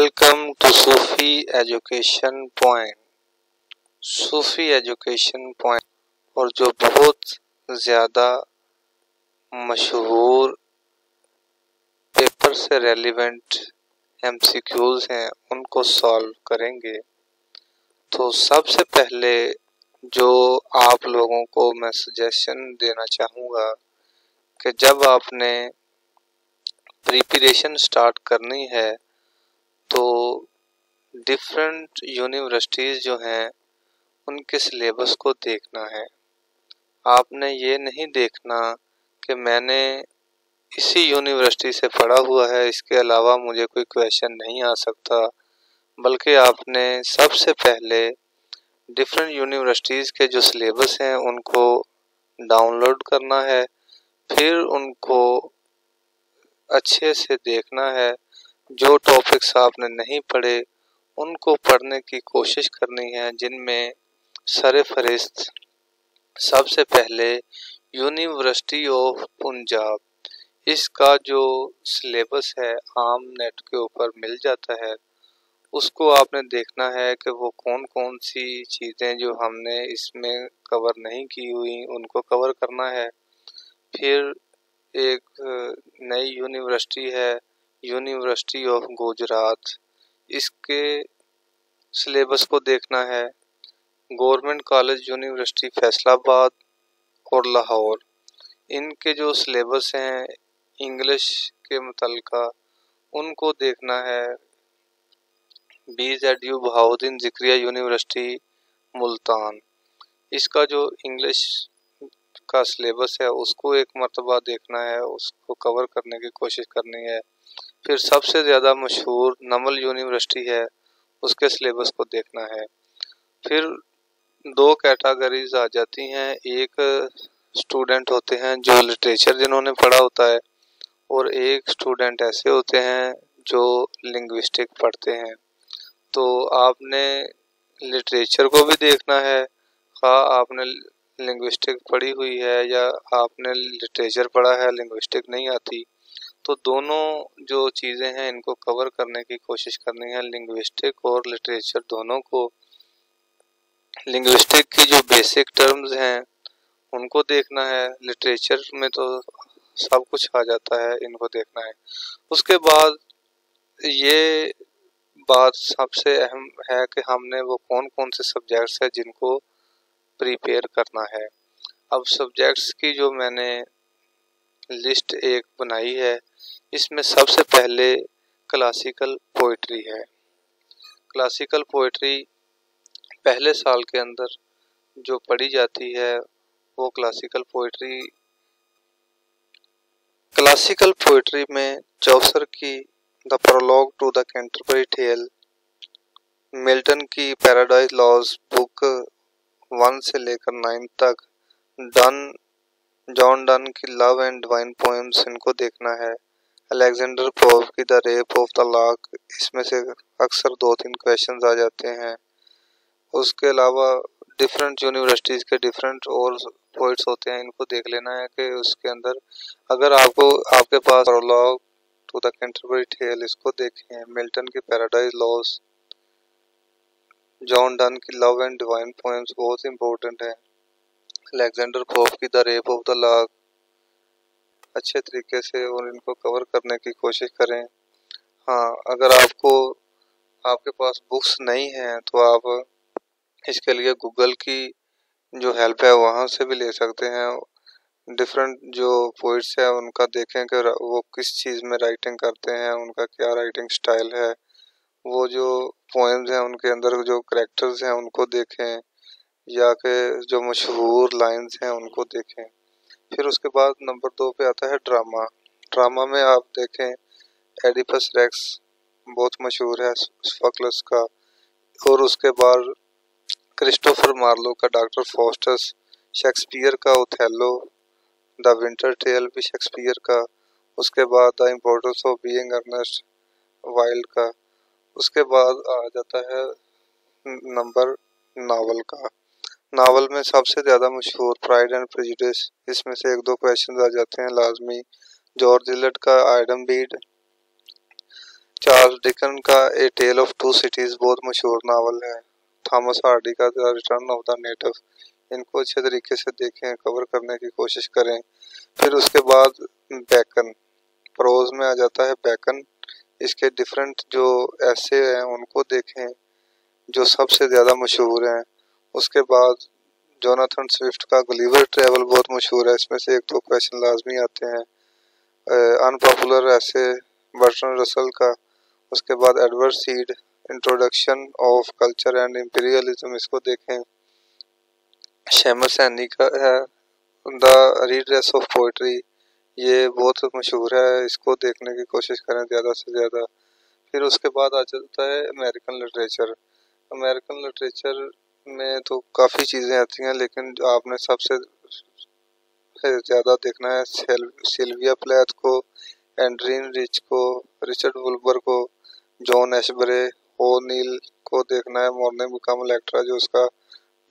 Welcome to Sufi education point. Sufi education point और जो बहुत ज़्यादा मशहूर पेपर से रेलिवेंट एमसीक्यूज हैं उनको सॉल्व करेंगे। तो सबसे पहले जो आप लोगों को मैं सजेशन देना चाहूँगा कि जब आपने प्रिपरेशन स्टार्ट करनी है तो डिफरेंट यूनिवर्सिटीज़ जो हैं उनके सिलेबस को देखना है। आपने ये नहीं देखना कि मैंने इसी यूनिवर्सिटी से पढ़ा हुआ है, इसके अलावा मुझे कोई क्वेश्चन नहीं आ सकता, बल्कि आपने सबसे पहले डिफरेंट यूनिवर्सिटीज़ के जो सिलेबस हैं उनको डाउनलोड करना है, फिर उनको अच्छे से देखना है। जो टॉपिक्स आपने नहीं पढ़े उनको पढ़ने की कोशिश करनी है, जिनमें सरफहरिस्त सबसे पहले यूनिवर्सिटी ऑफ पंजाब, इसका जो सिलेबस है आम नेट के ऊपर मिल जाता है, उसको आपने देखना है कि वो कौन कौन सी चीज़ें जो हमने इसमें कवर नहीं की हुई उनको कवर करना है। फिर एक नई यूनिवर्सिटी है यूनिवर्सिटी ऑफ गुजरात, इसके सिलेबस को देखना है। गवर्नमेंट कॉलेज यूनिवर्सिटी फैसलाबाद और लाहौर, इनके जो सिलेबस हैं इंग्लिश के मुतल्लिका उनको देखना है। BZU बहाउद्दीन ज़िक्रिया यूनिवर्सिटी मुल्तान, इसका जो इंग्लिश का सिलेबस है उसको एक मरतबा देखना है, उसको कवर करने की कोशिश करनी है। फिर सबसे ज़्यादा मशहूर नमल यूनिवर्सिटी है, उसके सिलेबस को देखना है। फिर दो कैटेगरीज आ जाती हैं, एक स्टूडेंट होते हैं जो लिटरेचर जिन्होंने पढ़ा होता है, और एक स्टूडेंट ऐसे होते हैं जो लिंग्विस्टिक पढ़ते हैं। तो आपने लिटरेचर को भी देखना है, हाँ आपने लिंग्विस्टिक पढ़ी हुई है या आपने लिटरेचर पढ़ा है लिंग्विस्टिक नहीं आती, तो दोनों जो चीज़ें हैं इनको कवर करने की कोशिश करनी है। लिंग्विस्टिक और लिटरेचर दोनों को, लिंग्विस्टिक की जो बेसिक टर्म्स हैं उनको देखना है, लिटरेचर में तो सब कुछ आ जाता है, इनको देखना है। उसके बाद ये बात सबसे अहम है कि हमने वो कौन कौन से सब्जेक्ट्स हैं जिनको प्रिपेयर करना है। अब सब्जेक्ट्स की जो मैंने लिस्ट एक बनाई है, इसमें सबसे पहले क्लासिकल पोइट्री है। क्लासिकल पोइट्री पहले साल के अंदर जो पढ़ी जाती है वो क्लासिकल पोइट्री में चौसर की the prologue to the Canterbury tale, Milton की पैराडाइज लॉज बुक 1 से लेकर 9 तक, जॉन डन की लव एंड डिवाइन पोएम्स, इनको देखना है। अलेक्जेंडर पोप की the rape of the lock, इसमें से अक्सर 2-3 क्वेश्चंस आ जाते हैं। उसके अलावा डिफरेंट यूनिवर्सिटीज़ के डिफरेंट और पोइट्स होते हैं, इनको देख लेना है कि उसके अंदर अगर आपके पास prologue to the Canterbury tale, इसको देखें, मिल्टन की पैराडाइज लॉज, जॉन डन की लव एंड डिवाइन पोएम्स बहुत इंपॉर्टेंट है, अलेक्जेंडर पोप की the rape of the lock, अच्छे तरीके से और इनको कवर करने की कोशिश करें। हाँ, अगर आपके पास बुक्स नहीं हैं तो आप इसके लिए गूगल की जो हेल्प है वहाँ से भी ले सकते हैं। डिफरेंट जो पोइट्स हैं उनका देखें कि वो किस चीज़ में राइटिंग करते हैं, उनका क्या राइटिंग स्टाइल है, वो जो पोएम्स हैं उनके अंदर जो करैक्टर्स हैं उनको देखें, या कि जो मशहूर लाइंस हैं उनको देखें। फिर उसके बाद नंबर 2 पे आता है ड्रामा। ड्रामा में आप देखें एडिपस रेक्स बहुत मशहूर है सोफोक्लस का, और उसके बाद क्रिस्टोफर मार्लो का डॉक्टर फास्टस, शेक्सपियर का ओथेलो, द विंटर टेल भी शेक्सपियर का, उसके बाद the importance of being earnest Wilde का। उसके बाद आ जाता है नंबर नावल का। नावल में सबसे ज़्यादा मशहूर प्राइड एंड प्रेजुडिस, इसमें से 1-2 क्वेश्चन आ जाते हैं लाजमी। जॉर्ज इलियट का आइडम बीड, चार्ल्स डिकन का ए टेल ऑफ टू सिटीज बहुत मशहूर नावल है। थॉमस हार्डी का the return of the native. इनको अच्छे तरीके से देखें, कवर करने की कोशिश करें। फिर उसके बाद बैकन, प्रोज में आ जाता है बैकन। इसके डिफरेंट जो ऐसे हैं उनको देखें जो सबसे ज़्यादा मशहूर हैं। उसके बाद जोनाथन स्विफ्ट का गुलिवर ट्रैवल बहुत मशहूर है। इसमें से एक दो क्वेश्चन लाजमी आते हैं। अनपॉपुलर ऐसे बर्ट्रैंड रसल का। उसके बाद Edward seed, introduction of culture and imperialism, इसको देखें। शेमस सैनी का है द रीड्रेस ऑफ पोइट्री, ये बहुत मशहूर है, इसको देखने की कोशिश करें ज़्यादा से ज़्यादा। फिर उसके बाद आ जाता है अमेरिकन लिटरेचर। अमेरिकन लिटरेचर में तो काफ़ी चीज़ें आती हैं, लेकिन जो आपने सबसे ज़्यादा देखना है सिल्विया प्लैथ को, एंड्रीन रिच को, रिचर्ड वुल्बर को, जॉन एशबरे, ओ नील को देखना है। मॉर्निंग बिकम इलेक्ट्रा जो उसका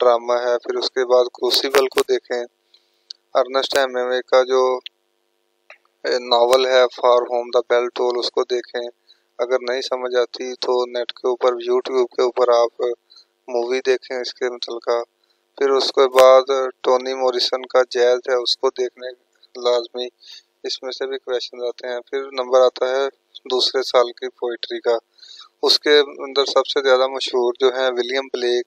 ड्रामा है। फिर उसके बाद क्रूसिबल को देखें। अर्नेस्ट हेमिंग्वे का जो नावल है for whom the bell toll, उसको देखें। अगर नहीं समझ आती तो नेट के ऊपर, यूट्यूब के ऊपर आप मूवी देखें इसके मतलब का। फिर उसके बाद टोनी मॉरिसन का जैज है, उसको देखने लाजमी, इसमें से भी क्वेश्चन आते हैं। फिर नंबर आता है दूसरे साल की पोइट्री का। उसके अंदर सबसे ज़्यादा मशहूर जो है William Blake,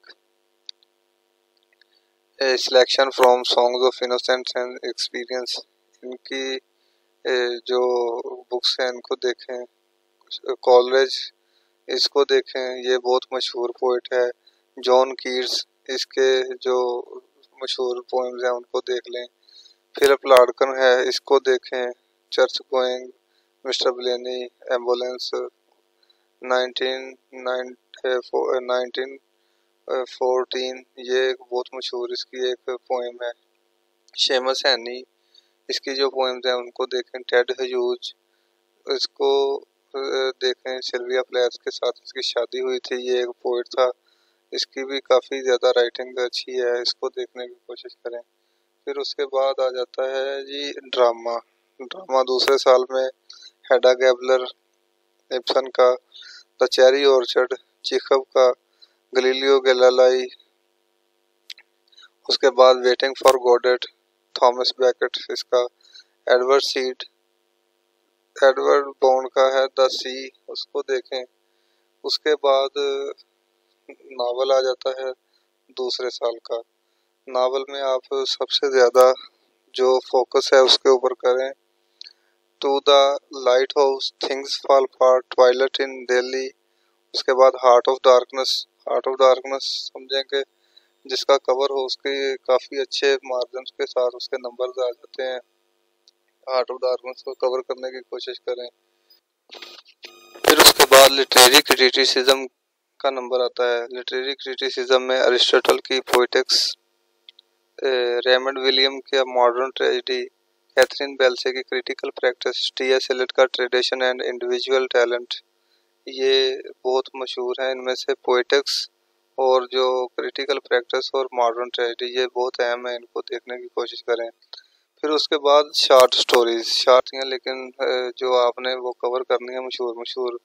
selection from songs of innocence and experience, इनकी जो बुक्स हैं इनको देखें। कॉलेज, इसको देखें, ये बहुत मशहूर पोइट है। जॉन कीट्स, इसके जो मशहूर पोएम्स हैं उनको देख लें। फिलिप लार्कन है, इसको देखें। चर्च गोइंग, मिस्टर ब्लेनी, एम्बुलेंस, 1914, ये एक बहुत मशहूर इसकी एक पोएम है। शेमस हैनी, इसकी जो पोएम्स हैं उनको देखें। टेड ह्यूज, इसको देखें। सिल्विया प्लैथ के साथ इसकी शादी हुई थी, ये एक पोइट था, इसकी भी काफ़ी ज़्यादा राइटिंग अच्छी है, इसको देखने की कोशिश करें। फिर उसके बाद आ जाता है जी ड्रामा। ड्रामा दूसरे साल में हेडा गैबलर, इब्सन का द चेरी ऑर्चर्ड, चिखव का गलीलियो गैलीलाई। उसके बाद वेटिंग फॉर गॉडेट, थॉमस बैकेट इसका। एडवर्ड सीड, एडवर्ड बॉन्ड का है द सी, उसको देखें। उसके बाद नावल आ जाता है दूसरे साल का। नावल में आप सबसे ज़्यादा जो फोकस है उसके ऊपर करें। To the lighthouse, things fall apart, twilight in Delhi. उसके बाद heart of darkness. Heart of darkness समझेंगे जिसका कवर हो उसके काफ़ी अच्छे मार्जिन के साथ उसके नंबर्स आ जाते हैं। हार्ट ऑफ डार्कनेस को कवर करने की कोशिश करें। फिर उसके बाद लिटरेरी क्रिटिसिज्म का नंबर आता है। लिटरेरी क्रिटिसिज्म में अरिस्टोटल की पोएटिक्स, रेमंड विलियम का मॉडर्न ट्रेजेडी, कैथरीन बेल्से की क्रिटिकल प्रैक्टिस, टी.एस. एलियट का ट्रेडिशन एंड इंडिविजुअल टैलेंट, ये बहुत मशहूर हैं। इनमें से पोएटिक्स और जो क्रिटिकल प्रैक्टिस और मॉडर्न ट्रेजेडी, ये बहुत अहम है, इनको देखने की कोशिश करें। फिर उसके बाद शॉर्ट स्टोरीज, शॉर्ट हैं लेकिन जो आपने वो कवर करनी है मशहूर मशहूर,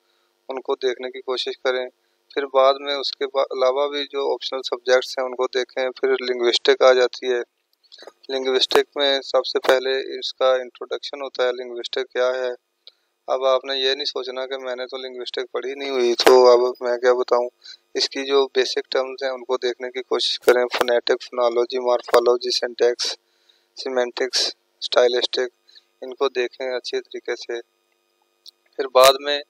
उनको देखने की कोशिश करें। फिर बाद में उसके अलावा भी जो ऑप्शनल सब्जेक्ट्स हैं उनको देखें। फिर लिंग्विस्टिक आ जाती है। लिंग्विस्टिक में सबसे पहले इसका इंट्रोडक्शन होता है, लिंग्विस्टिक क्या है। अब आपने ये नहीं सोचना कि मैंने तो लिंग्विस्टिक पढ़ी नहीं हुई तो अब मैं क्या बताऊं। इसकी जो बेसिक टर्म्स हैं उनको देखने की कोशिश करें। Phonetic, phonology, morphology, syntax, semantics, stylistic, इनको देखें अच्छे तरीके से। फिर बाद में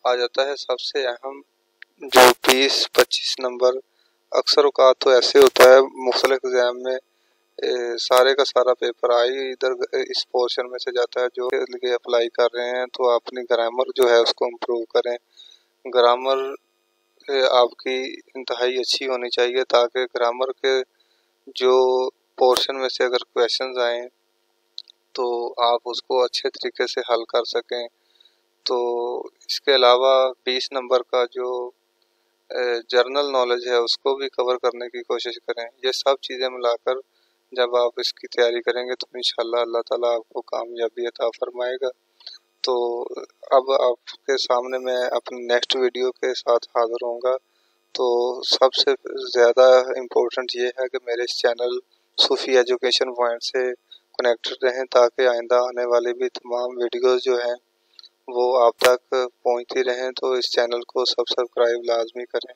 आ जाता है सबसे अहम जो 20-25 नंबर। अक्सर औकात तो ऐसे होता है मुख्तलिफ एग्जाम में सारे का सारा पेपर आई इधर इस पोर्शन में से जाता है जो लिए अप्लाई कर रहे हैं, तो अपनी ग्रामर जो है उसको इम्प्रूव करें। ग्रामर आपकी इंतहाई अच्छी होनी चाहिए ताकि ग्रामर के जो पोर्शन में से अगर क्वेश्चंस आएँ तो आप उसको अच्छे तरीके से हल कर सकें। तो इसके अलावा 20 नंबर का जो जर्नल नॉलेज है उसको भी कवर करने की कोशिश करें। ये सब चीज़ें मिलाकर जब आप इसकी तैयारी करेंगे तो इंशाल्लाह अल्लाह ताला आपको कामयाबी अता फरमाएगा। तो अब आपके सामने मैं अपनी नेक्स्ट वीडियो के साथ हाजिर होऊंगा। तो सबसे ज़्यादा इम्पोर्टेंट ये है कि मेरे इस चैनल सूफ़ी एजुकेशन पॉइंट से कनेक्टेड रहें, ताकि आइंदा आने वाली भी तमाम वीडियोस जो हैं वो आप तक पहुंचती रहें। तो इस चैनल को सब्सक्राइब लाजमी करें।